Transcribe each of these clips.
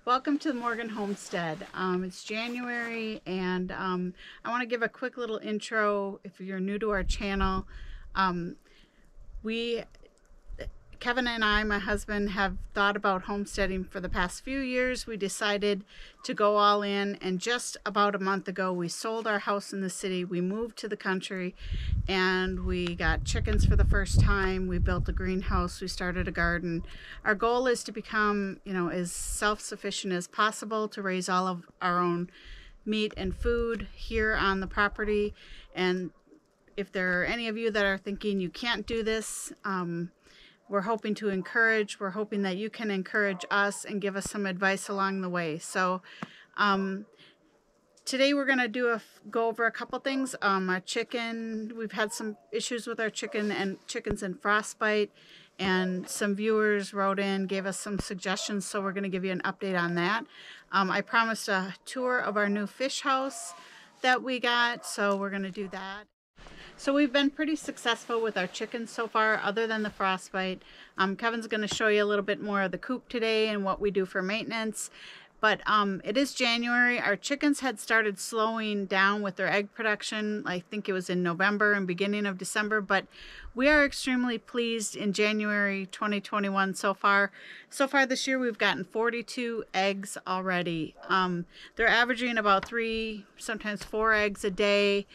Welcome to the Morgan Homestead. It's January and I want to give a quick little intro if you're new to our channel. Kevin and I, my husband, have thought about homesteading for the past few years. We decided to go all in, and just about a month ago we sold our house in the city. We moved to the country and we got chickens for the first time. We built a greenhouse, we started a garden. Our goal is to become, as self-sufficient as possible, to raise all of our own meat and food here on the property. And if there are any of you that are thinking you can't do this, we're hoping that you can encourage us and give us some advice along the way. So today we're going to go over a couple things. Our chicken, we've had some issues with our chickens and frostbite, and some viewers wrote in, gave us some suggestions, so we're going to give you an update on that. I promised a tour of our new fish house that we got, so we're going to do that. So we've been pretty successful with our chickens so far, other than the frostbite. Kevin's going to show you a little bit more of the coop today and what we do for maintenance. But it is January. Our chickens had started slowing down with their egg production. I think it was in November and beginning of December. But we are extremely pleased in January 2021 so far. So far this year, we've gotten 42 eggs already. They're averaging about 3, sometimes 4 eggs a day.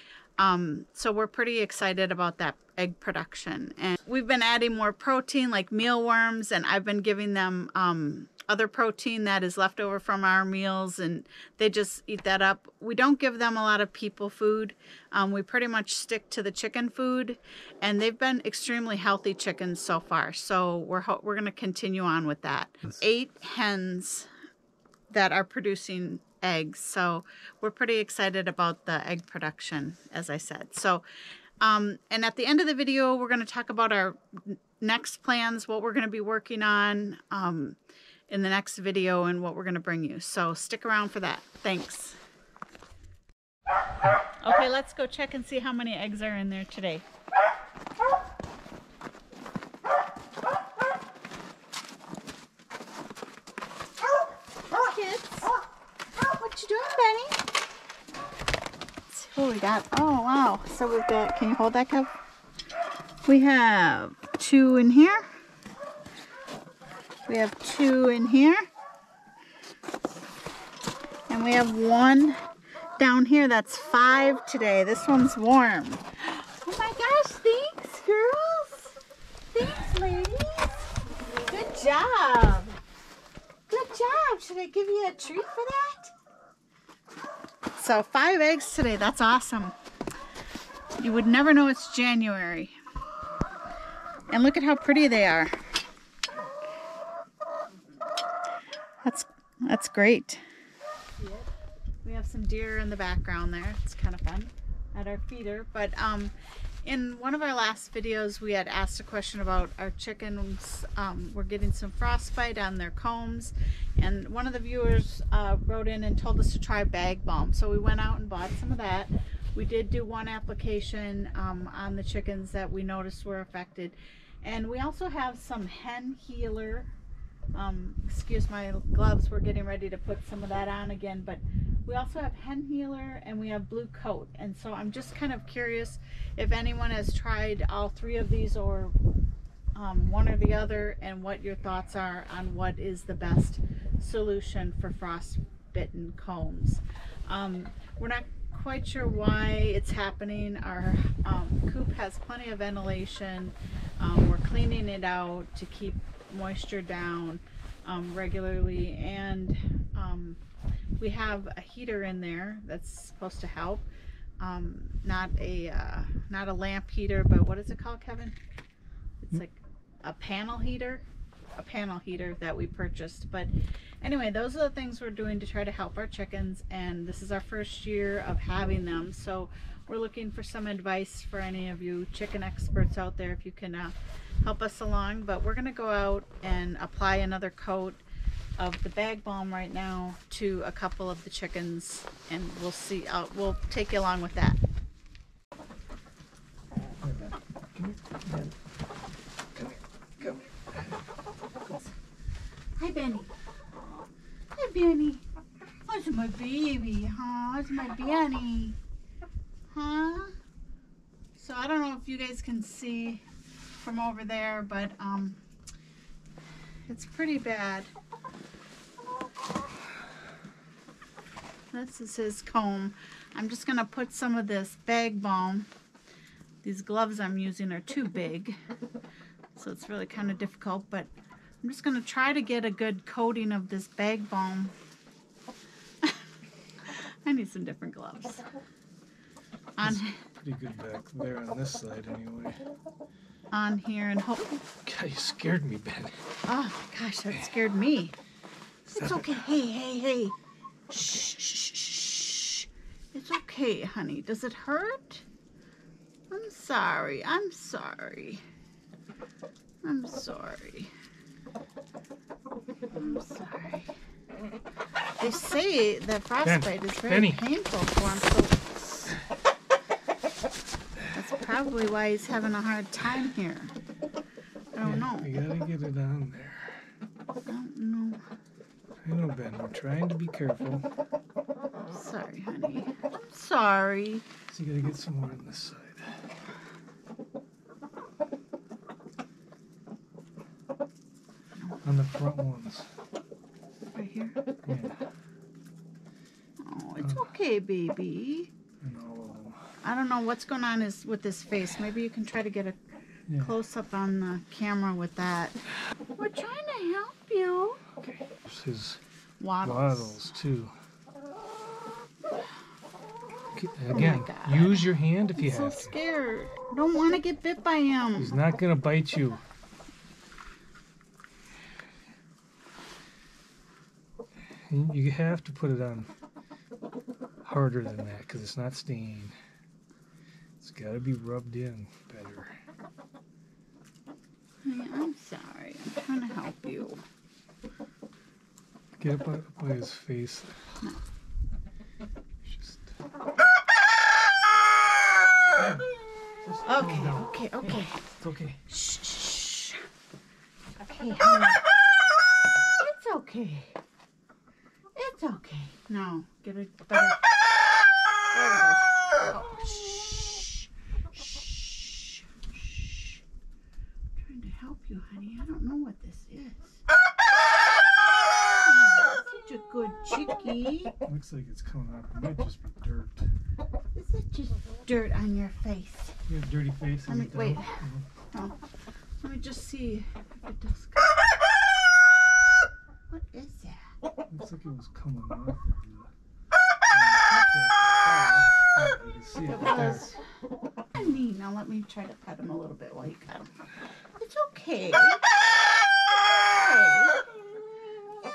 So we're pretty excited about that egg production, and we've been adding more protein like mealworms, and I've been giving them other protein that is left over from our meals, and they just eat that up. We don't give them a lot of people food. We pretty much stick to the chicken food, and they've been extremely healthy chickens so far. So we're going to continue on with that. 8 hens that are producing eggs, so we're pretty excited about the egg production, as I said. So and at the end of the video, we're going to talk about our next plans, what we're going to be working on in the next video, and what we're going to bring you. So stick around for that. Thanks. Okay, let's go check and see how many eggs are in there today. What you doing, Benny? Let's see what we got. Oh, wow. So we've got, can you hold that, Kev? We have 2 in here. We have 2 in here. And we have 1 down here. That's 5 today. This one's warm. Oh my gosh, thanks, girls. Thanks, ladies. Good job. Good job. Should I give you a treat for that? So 5 eggs today. That's awesome. You would never know it's January. And look at how pretty they are. That's great. We have some deer in the background there. It's kind of fun at our feeder. But in one of our last videos, we had asked a question about our chickens. We're getting some frostbite on their combs, and one of the viewers wrote in and told us to try Bag Balm. So we went out and bought some of that. We did do 1 application on the chickens that we noticed were affected, and we also have some hen healer. Excuse my gloves, we're getting ready to put some of that on again, but we also have hen healer and we have blue coat. And so I'm just kind of curious if anyone has tried all 3 of these, or one or the other, and what your thoughts are on what is the best solution for frostbitten combs. We're not quite sure why it's happening. Our coop has plenty of ventilation. We're cleaning it out to keep moisture down regularly, and we have a heater in there that's supposed to help. Not a lamp heater, but what is it called, Kevin? It's like a panel heater that we purchased. But anyway, those are the things we're doing to try to help our chickens, and this is our first year of having them, so we're looking for some advice for any of you chicken experts out there, if you can help us along. But we're going to go out and apply another coat of the Bag Balm right now to a couple of the chickens, and we'll see. We'll take you along with that. Hi, Benny. Hi, Benny. Where's my baby, huh? Where's my Benny? Huh? So I don't know if you guys can see from over there, but it's pretty bad. This is his comb. I'm just gonna put some of this Bag Balm. These gloves I'm using are too big, so it's really kind of difficult, but I'm just gonna try to get a good coating of this Bag Balm. I need some different gloves. Pretty good back there on this side anyway. On here and hope. God, you scared me, Ben. Oh my gosh, that scared me. It's okay. Hey. Shh. It's okay, honey. Does it hurt? I'm sorry. They say that frostbite is very painful for him, so that's probably why he's having a hard time here. I don't know. You gotta get it on there. I don't know. I know, Ben. We're trying to be careful. Sorry, honey. I'm sorry. So you gotta get some more on this side. On the front ones. Right here? Yeah. Oh, it's okay, baby. No. I don't know what's going on with his face. Maybe you can try to get a close-up on the camera with that. We're trying to help you. Okay. There's his waddles too. Again, use your hand if you have to. I'm so scared. I don't want to get bit by him. He's not going to bite you. You have to put it on harder than that because it's not staying. It's got to be rubbed in better. Honey, I'm sorry. I'm trying to help you. Get up by his face. No. Okay. It's okay. Shh. Okay, honey. It's okay. It's okay. No, get it better. There we go. Oh, shh. I'm trying to help you, honey. I don't know what this is. Oh, such a good chickie. Looks like it's coming up. It might just be dirt. Is that just dirt on your face? You have a dirty face. Wait. Oh, let me just see if it does come. What is that? Looks like it was coming off of the... You can see it right there. Honey, now let me try to pet him a little bit while you cut him. It's okay. Yeah,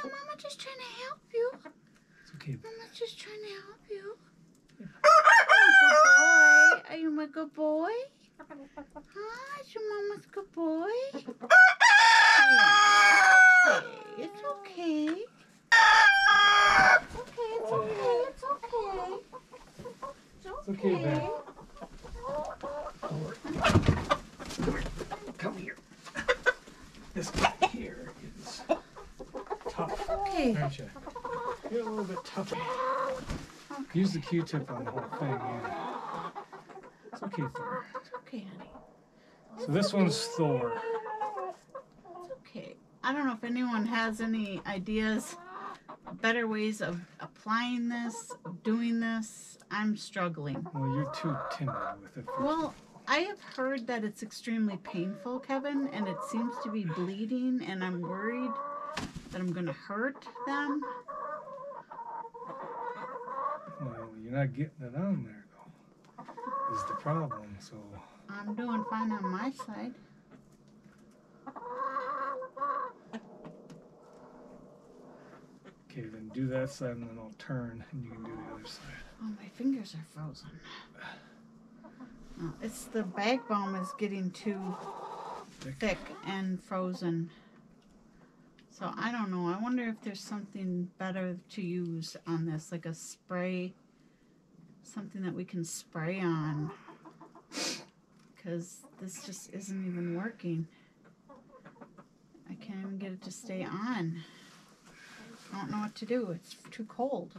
Mama just trying to help you. It's okay. Mama's just trying to help you. Are you my good boy? Huh? Is your mama's good boy? Yeah. It's okay. It's okay, Ben. Come here. This guy here is tough. Okay. Aren't you? You're a little bit tough. Okay. Use the Q-tip on the whole thing. Yeah. It's okay, Thor. It's okay, honey. So this one's Thor. It's okay. I don't know if anyone has any ideas, better ways of applying this, of doing this. I'm struggling. Well, you're too timid with it. Well, I have heard that it's extremely painful, Kevin, and it seems to be bleeding, and I'm worried that I'm going to hurt them. Well, you're not getting it on there, though, is the problem, so... I'm doing fine on my side. Okay, then do that side, and then I'll turn, and you can do the other side. Oh, my fingers are frozen. Oh, it's the Bag Balm is getting too thick and frozen. So I don't know. I wonder if there's something better to use on this, like a spray, something that we can spray on. Because this just isn't even working. I can't even get it to stay on. I don't know what to do. It's too cold.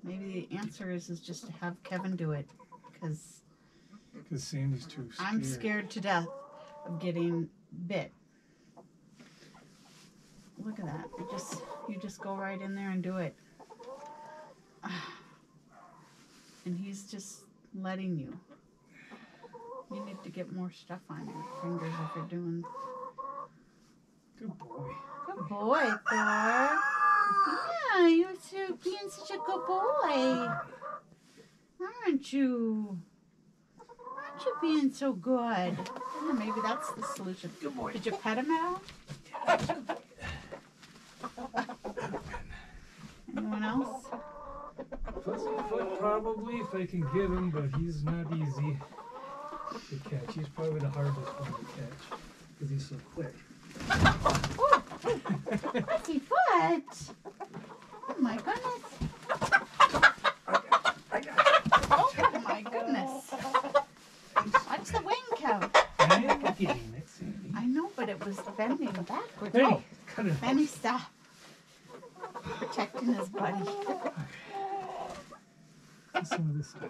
Maybe the answer is just to have Kevin do it, because Sandy's too scared. I'm scared to death of getting bit. Look at that. You just go right in there and do it. And he's just letting you. You need to get more stuff on your fingers if you're doing. Good boy. Good boy, Thor. Yeah, you're being such a good boy. Aren't you? Aren't you being so good? Yeah, maybe that's the solution. Good boy. Did you pet him at all? Anyone else? Fuzzyfoot probably, if I can get him, but he's not easy to catch. He's probably the hardest one to catch because he's so quick. Fuzzyfoot! Oh my goodness! I got Oh my goodness! Watch the wing count. I am getting it, Sandy. I know, but it was bending backwards. Hey, Oh, cut it. Benny, stop. Protecting his buddy. Some of this stuff.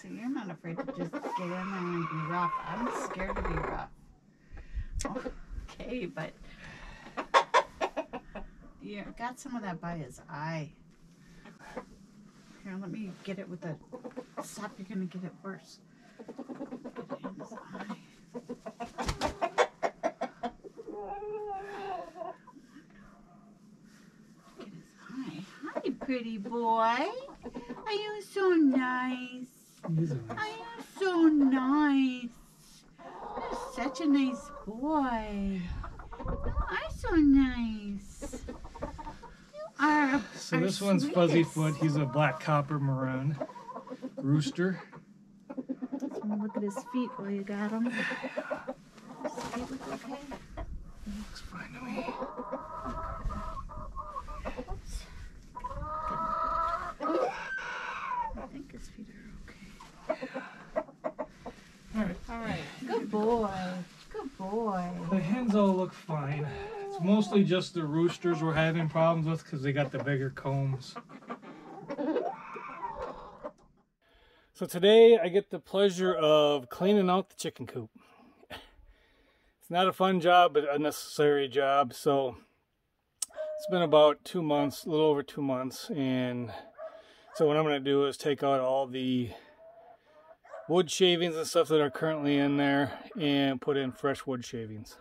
So you're not afraid to just get in there and be rough. I'm scared to be rough. Okay, but you got some of that by his eye. Here, let me get it with the... Stop, you're going to get it worse. Get it in his eye. Get his eye. Hi, pretty boy. Are you so nice? He's a nice. Are you so nice? You're such a nice boy. You are so nice. You are. So this one's Fuzzyfoot. He's a black copper maroon rooster. So look at his feet while you got him. His feet look okay. Looks fine to me. I think his feet are okay. All right. Good boy. Good boy. The hens all look fine. It's mostly just the roosters we're having problems with because they got the bigger combs. So today I get the pleasure of cleaning out the chicken coop. It's not a fun job, but a necessary job. So it's been about 2 months, a little over 2 months. And so what I'm going to do is take out all the wood shavings and stuff that are currently in there and put in fresh wood shavings.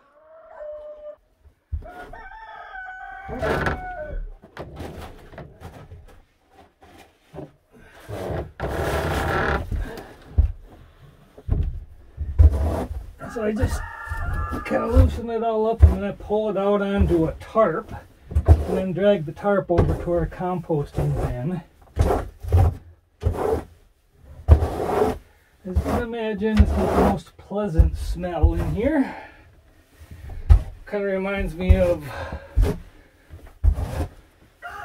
So I just kind of loosen it all up and then I pull it out onto a tarp and then drag the tarp over to our composting bin. As you can imagine, it's not the most pleasant smell in here. Kind of reminds me of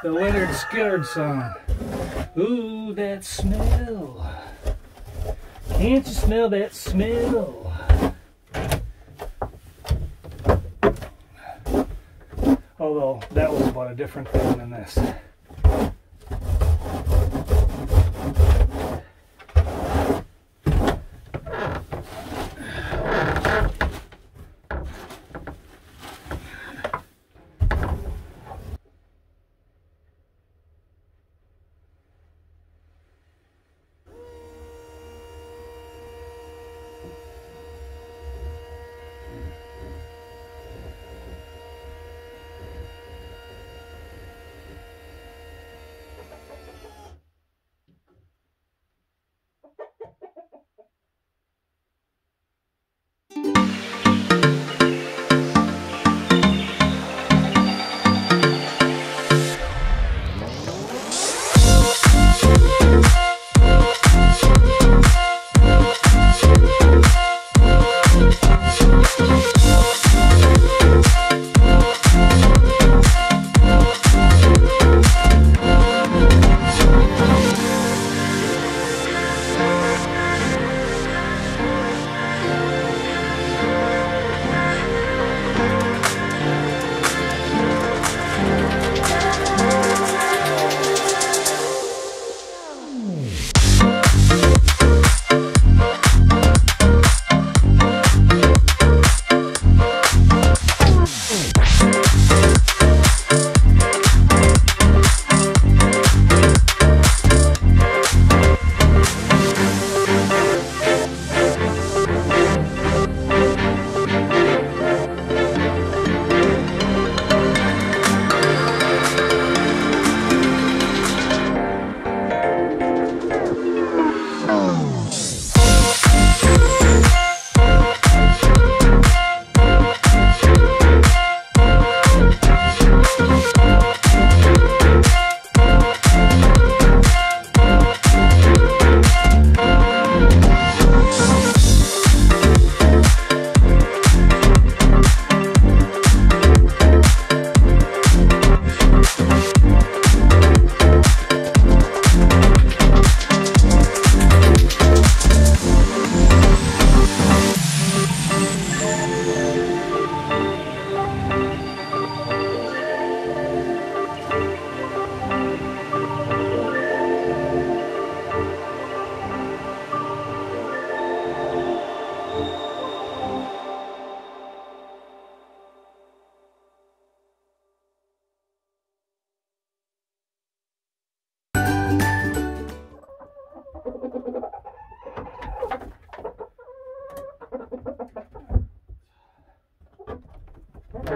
the Leonard Skinner song. Ooh, that smell. Can't you smell that smell? Although that was about a different thing than this.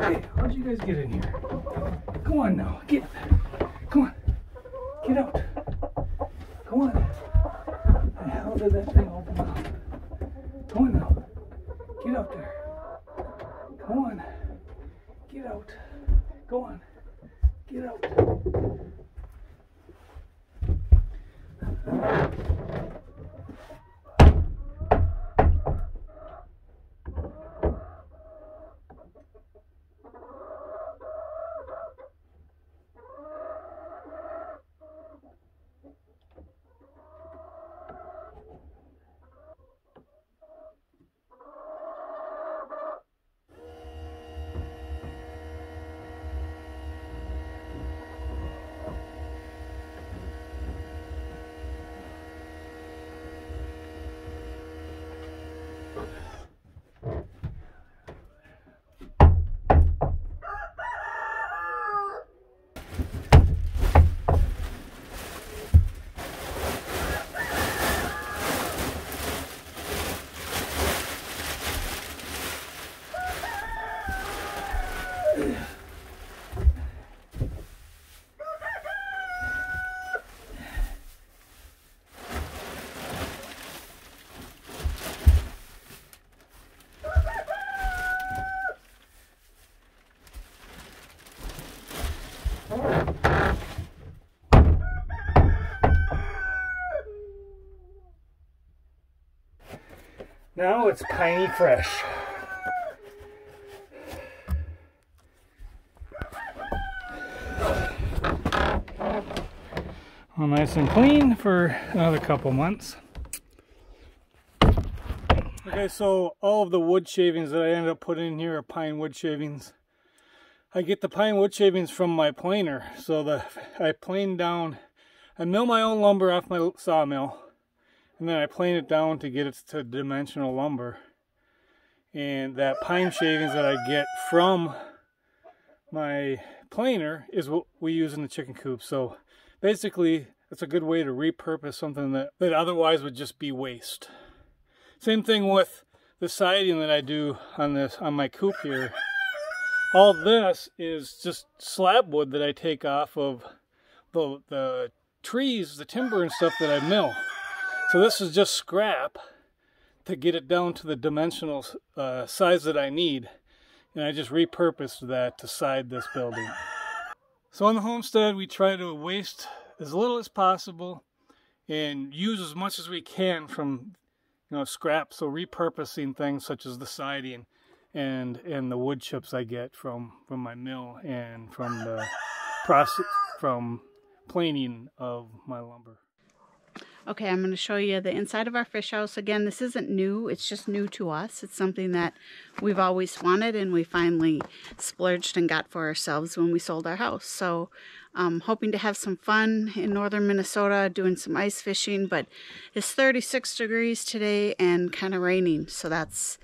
Hey, how'd you guys get in here? Come on now, come on, get out. Come on. How the hell did that thing open up? Come on now, get out there. Come on, get out. Go on, get out. Now it's piney fresh. Well, nice and clean for another couple months. Okay, so all of the wood shavings that I ended up putting in here are pine wood shavings. I get the pine wood shavings from my planer. So I plane down, I mill my own lumber off my sawmill. And then I plane it down to get it to dimensional lumber. And that pine shavings that I get from my planer is what we use in the chicken coop. So basically, it's a good way to repurpose something that otherwise would just be waste. Same thing with the siding that I do on my coop here. All this is just slab wood that I take off of the trees, the timber and stuff that I mill. So this is just scrap to get it down to the dimensional size that I need. And I just repurposed that to side this building. So on the homestead, we try to waste as little as possible and use as much as we can from scrap. So repurposing things such as the siding and the wood chips I get from my mill and from the process from planing of my lumber. Okay, I'm going to show you the inside of our fish house. Again, this isn't new, it's just new to us. It's something that we've always wanted and we finally splurged and got for ourselves when we sold our house. So I'm hoping to have some fun in northern Minnesota doing some ice fishing, but it's 36 degrees today and kind of raining, so that's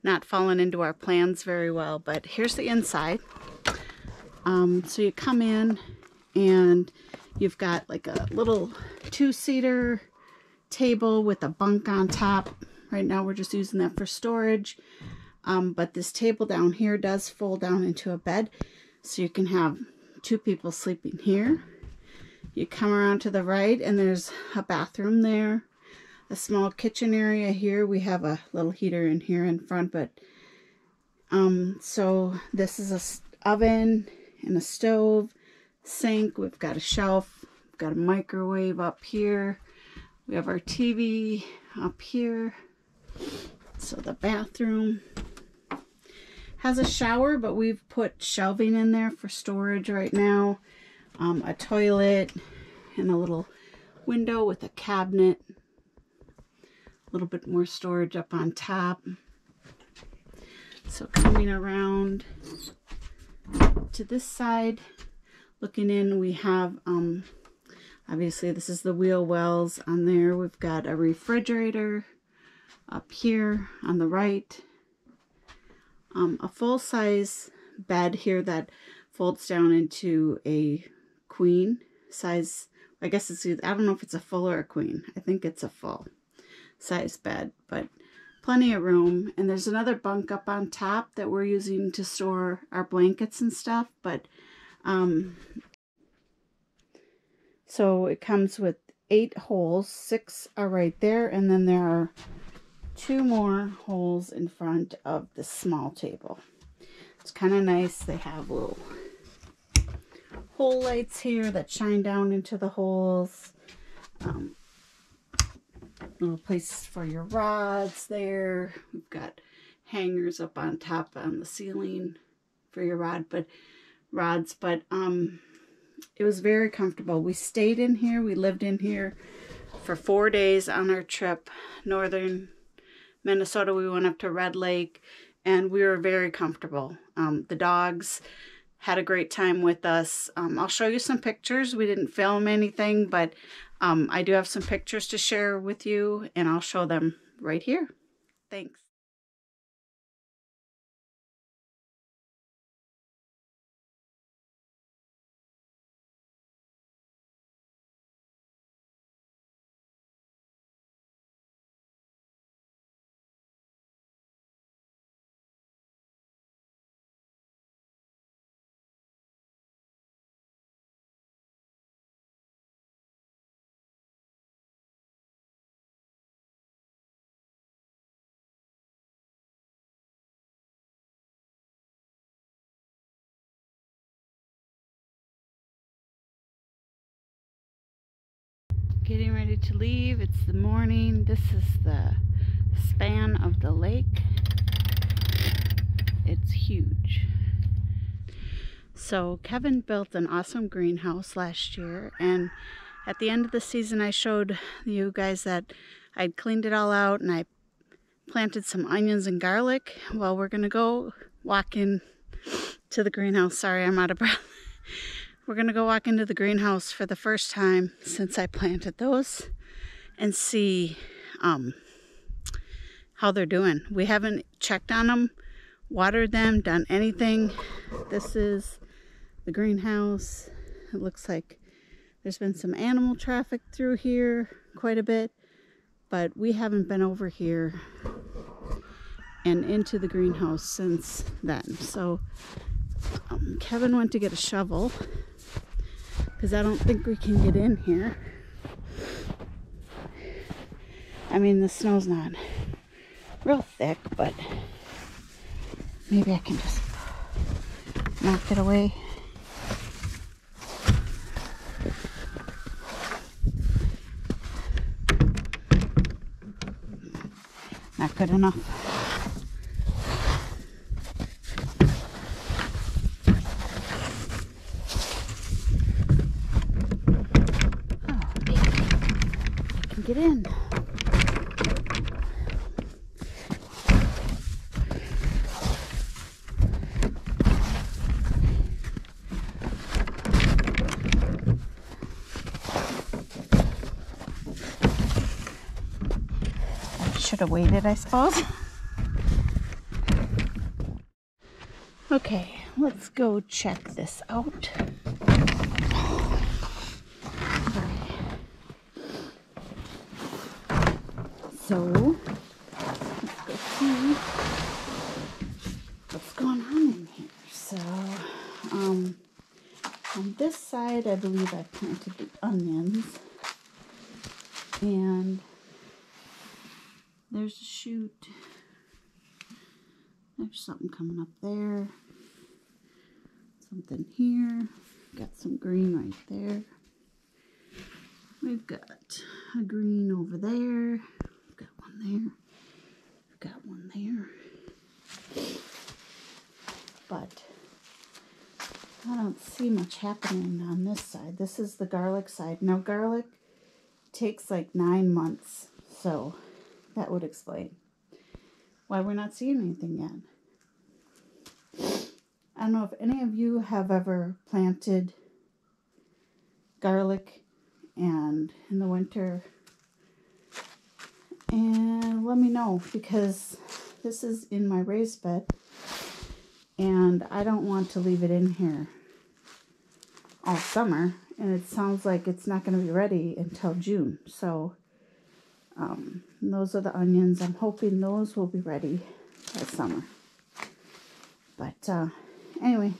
not fallen into our plans very well. But here's the inside. So you come in and you've got like a little two-seater table with a bunk on top. Right now we're just using that for storage. But this table down here does fold down into a bed. So you can have two people sleeping here. You come around to the right and there's a bathroom there. A small kitchen area here. We have a little heater in here in front, but so this is a oven and a stove, sink. We've got a shelf. We've got a microwave up here. We have our TV up here. So the bathroom has a shower, but we've put shelving in there for storage right now. A toilet and a little window with a cabinet. A little bit more storage up on top. So coming around to this side, looking in, we have obviously this is the wheel wells on there. We've got a refrigerator up here on the right. A full-size bed here that folds down into a queen size. I guess it's either, I don't know if it's a full or a queen. I think it's a full size bed, but plenty of room, and there's another bunk up on top that we're using to store our blankets and stuff, but so it comes with 8 holes. 6 are right there, and then there are 2 more holes in front of the small table. It's kind of nice. They have little hole lights here that shine down into the holes. Little places for your rods there. We've got hangers up on top on the ceiling for your rods, but it was very comfortable. We stayed in here. We lived in here for 4 days on our trip. Northern Minnesota, we went up to Red Lake, and we were very comfortable. The dogs had a great time with us. I'll show you some pictures. We didn't film anything, but I do have some pictures to share with you, and I'll show them right here. Thanks. Getting ready to leave. It's the morning. This is the span of the lake. It's huge. So Kevin built an awesome greenhouse last year, and at the end of the season I showed you guys that I'd cleaned it all out and I planted some onions and garlic. Well, we're gonna go walk in to the greenhouse. Sorry, I'm out of breath. We're gonna go walk into the greenhouse for the first time since I planted those and see how they're doing. We haven't checked on them, watered them, done anything. This is the greenhouse. It looks like there's been some animal traffic through here quite a bit, but we haven't been over here and into the greenhouse since then. So Kevin went to get a shovel because I don't think we can get in here. I mean, the snow's not real thick, but maybe I can just knock it away. Not good enough. Get in. I should have waited, I suppose. Okay, let's go check this out. So, let's go see what's going on in here. So, on this side, I believe I planted the onions. And there's a shoot. There's something coming up there. Something here. Got some green right there. We've got a green over there. Got one there. Got one there. But I don't see much happening on this side. This is the garlic side. Now garlic takes like 9 months, so that would explain why we're not seeing anything yet. I don't know if any of you have ever planted garlic and in the winter, and let me know, because this is in my raised bed and I don't want to leave it in here all summer, and it sounds like it's not going to be ready until June. So And those are the onions. I'm hoping those will be ready by summer. But anyway.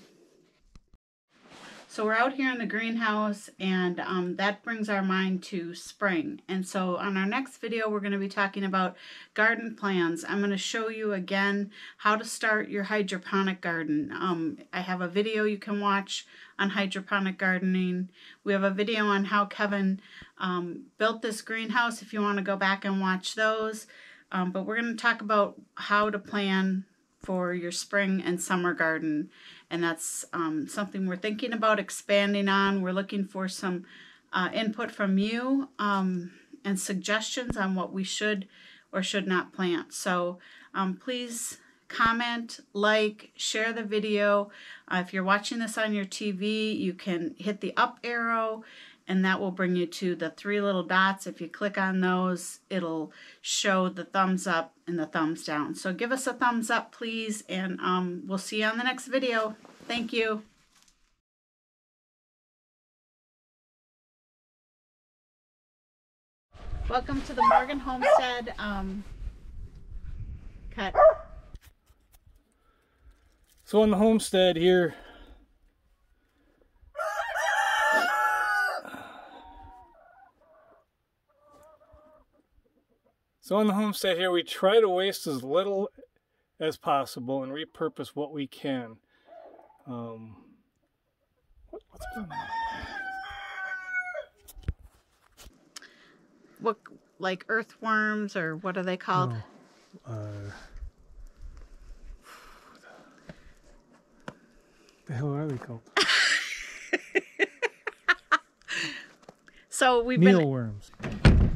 So we're out here in the greenhouse, and that brings our mind to spring. And so on our next video, we're going to be talking about garden plans. I'm going to show you again how to start your hydroponic garden. I have a video you can watch on hydroponic gardening. We have a video on how Kevin built this greenhouse if you want to go back and watch those. But we're going to talk about how to plan for your spring and summer garden, and that's something we're thinking about expanding on. We're looking for some input from you and suggestions on what we should or should not plant. So please comment, like, share the video. If you're watching this on your TV, you can hit the up arrow, and that will bring you to the 3 little dots. If you click on those, it'll show the thumbs up and the thumbs down. So give us a thumbs up, please, and we'll see you on the next video. Thank you. Welcome to the Morgan Homestead cut. So on the homestead here, we try to waste as little as possible and repurpose what we can. What's going on? What, like earthworms, or what are they called? The hell are they called? So we've mealworms. been